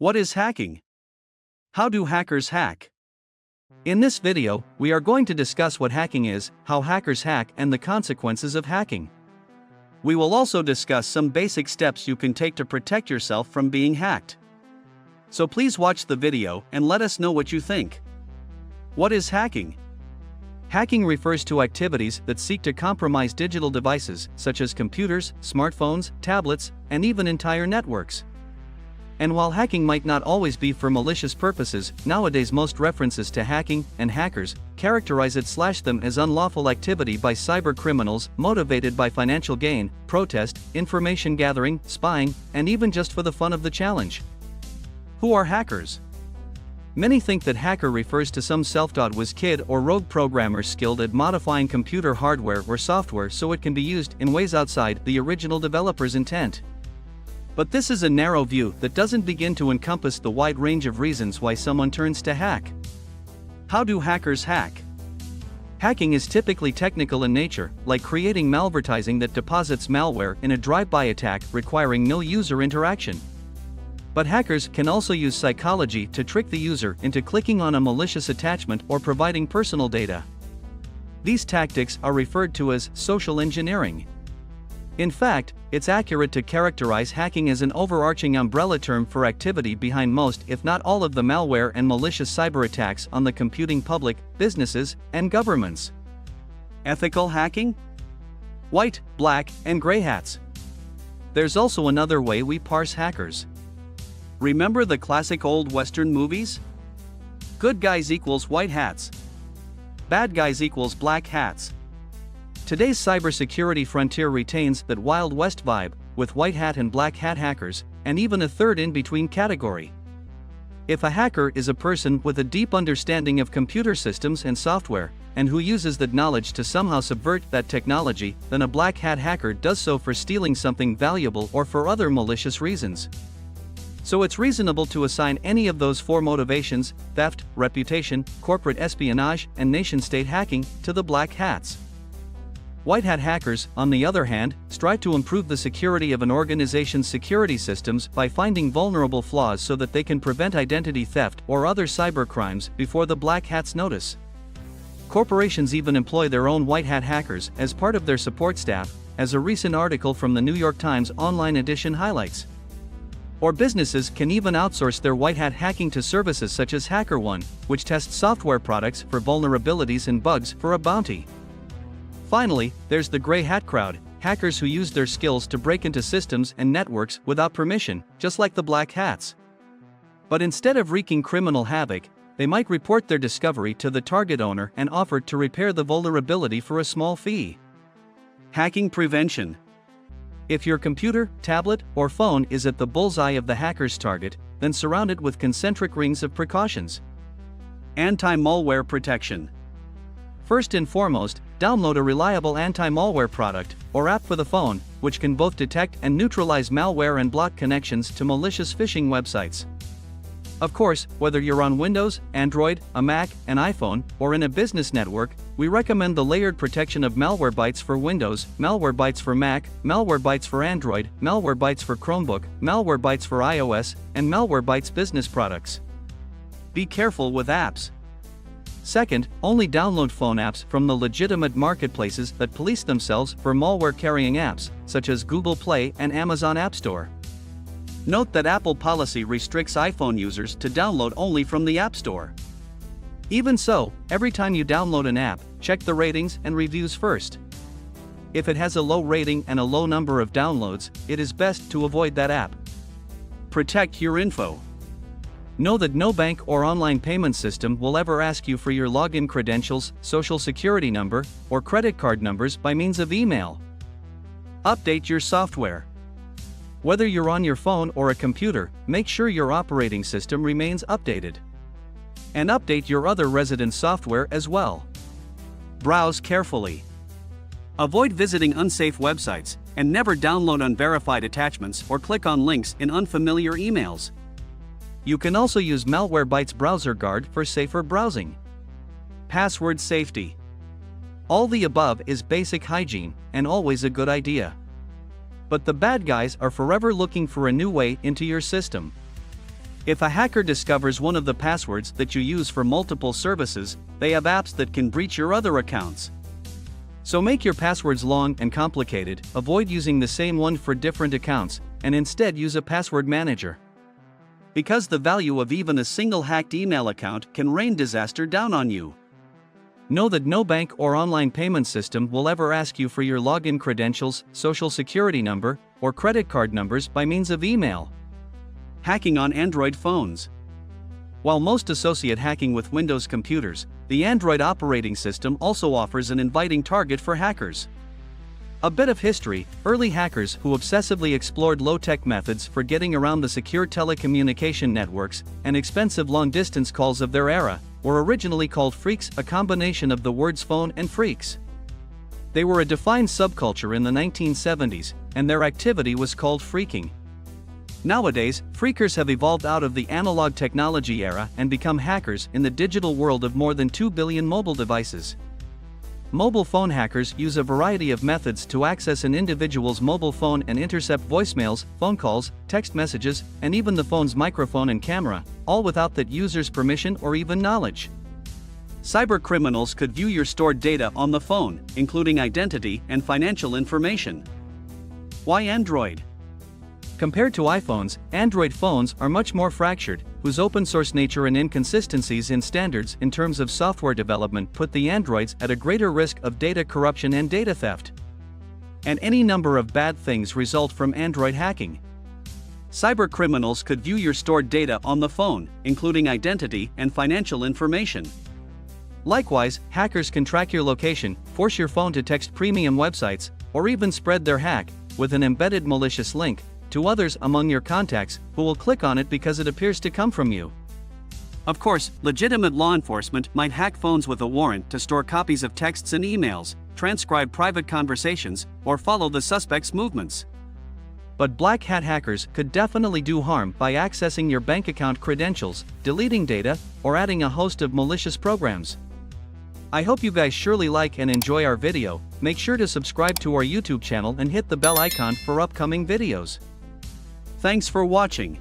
What is hacking? How do hackers hack? In this video, we are going to discuss what hacking is, how hackers hack, and the consequences of hacking. We will also discuss some basic steps you can take to protect yourself from being hacked. So please watch the video and let us know what you think. What is hacking? Hacking refers to activities that seek to compromise digital devices such as computers, smartphones, tablets, and even entire networks. And while hacking might not always be for malicious purposes, nowadays most references to hacking and hackers characterize them as unlawful activity by cyber criminals motivated by financial gain, protest, information gathering, spying, and even just for the fun of the challenge. Who are hackers? Many think that hacker refers to some self-taught whiz kid or rogue programmer skilled at modifying computer hardware or software so it can be used in ways outside the original developer's intent. But this is a narrow view that doesn't begin to encompass the wide range of reasons why someone turns to hack. How do hackers hack? Hacking is typically technical in nature, like creating malvertising that deposits malware in a drive-by attack requiring no user interaction. But hackers can also use psychology to trick the user into clicking on a malicious attachment or providing personal data. These tactics are referred to as social engineering. In fact, it's accurate to characterize hacking as an overarching umbrella term for activity behind most, if not all, of the malware and malicious cyber attacks on the computing public, businesses, and governments. Ethical hacking? White, black, and gray hats. There's also another way we parse hackers. Remember the classic old Western movies? Good guys equals white hats. Bad guys equals black hats. Today's cybersecurity frontier retains that Wild West vibe, with white hat and black hat hackers, and even a third in-between category. If a hacker is a person with a deep understanding of computer systems and software, and who uses that knowledge to somehow subvert that technology, then a black hat hacker does so for stealing something valuable or for other malicious reasons. So it's reasonable to assign any of those four motivations, theft, reputation, corporate espionage, and nation-state hacking, to the black hats. White hat hackers, on the other hand, strive to improve the security of an organization's security systems by finding vulnerable flaws so that they can prevent identity theft or other cyber crimes before the black hats notice. Corporations even employ their own white hat hackers as part of their support staff, as a recent article from the New York Times online edition highlights. Or businesses can even outsource their white hat hacking to services such as HackerOne, which tests software products for vulnerabilities and bugs for a bounty. Finally, there's the gray hat crowd, hackers who use their skills to break into systems and networks without permission, just like the black hats. But instead of wreaking criminal havoc, they might report their discovery to the target owner and offer to repair the vulnerability for a small fee. Hacking prevention. If your computer, tablet, or phone is at the bullseye of the hacker's target, then surround it with concentric rings of precautions. Anti-malware protection. First and foremost, download a reliable anti-malware product or app for the phone, which can both detect and neutralize malware and block connections to malicious phishing websites. Of course, whether you're on Windows, Android, a Mac, an iPhone, or in a business network, we recommend the layered protection of Malwarebytes for Windows, Malwarebytes for Mac, Malwarebytes for Android, Malwarebytes for Chromebook, Malwarebytes for iOS, and Malwarebytes business products. Be careful with apps. Second, only download phone apps from the legitimate marketplaces that police themselves for malware-carrying apps, such as Google Play and Amazon App Store. Note that Apple policy restricts iPhone users to download only from the App Store. Even so, every time you download an app, check the ratings and reviews first. If it has a low rating and a low number of downloads, it is best to avoid that app. Protect your info. Know that no bank or online payment system will ever ask you for your login credentials, social security number, or credit card numbers by means of email. Update your software. Whether you're on your phone or a computer, make sure your operating system remains updated. And update your other resident software as well. Browse carefully. Avoid visiting unsafe websites, and never download unverified attachments or click on links in unfamiliar emails. You can also use Malwarebytes Browser Guard for safer browsing. Password safety. All the above is basic hygiene, and always a good idea. But the bad guys are forever looking for a new way into your system. If a hacker discovers one of the passwords that you use for multiple services, they have apps that can breach your other accounts. So make your passwords long and complicated, avoid using the same one for different accounts, and instead use a password manager. Because the value of even a single hacked email account can rain disaster down on you. Know that no bank or online payment system will ever ask you for your login credentials, social security number, or credit card numbers by means of email. Hacking on Android phones. While most associate hacking with Windows computers, the Android operating system also offers an inviting target for hackers. A bit of history: early hackers who obsessively explored low-tech methods for getting around the secure telecommunication networks and expensive long-distance calls of their era were originally called freaks, a combination of the words phone and freaks. They were a defined subculture in the 1970s, and their activity was called phreaking. Nowadays, phreakers have evolved out of the analog technology era and become hackers in the digital world of more than 2 billion mobile devices. Mobile phone hackers use a variety of methods to access an individual's mobile phone and intercept voicemails, phone calls, text messages, and even the phone's microphone and camera, all without that user's permission or even knowledge. Cybercriminals could view your stored data on the phone, including identity and financial information. Why Android? Compared to iPhones, Android phones are much more fractured, whose open-source nature and inconsistencies in standards in terms of software development put the Androids at a greater risk of data corruption and data theft. And any number of bad things result from Android hacking. Cybercriminals could view your stored data on the phone, including identity and financial information. Likewise, hackers can track your location, force your phone to text premium websites, or even spread their hack, with an embedded malicious link, to others among your contacts, who will click on it because it appears to come from you. Of course, legitimate law enforcement might hack phones with a warrant to store copies of texts and emails, transcribe private conversations, or follow the suspect's movements. But black hat hackers could definitely do harm by accessing your bank account credentials, deleting data, or adding a host of malicious programs. I hope you guys surely like and enjoy our video. Make sure to subscribe to our YouTube channel and hit the bell icon for upcoming videos. Thanks for watching.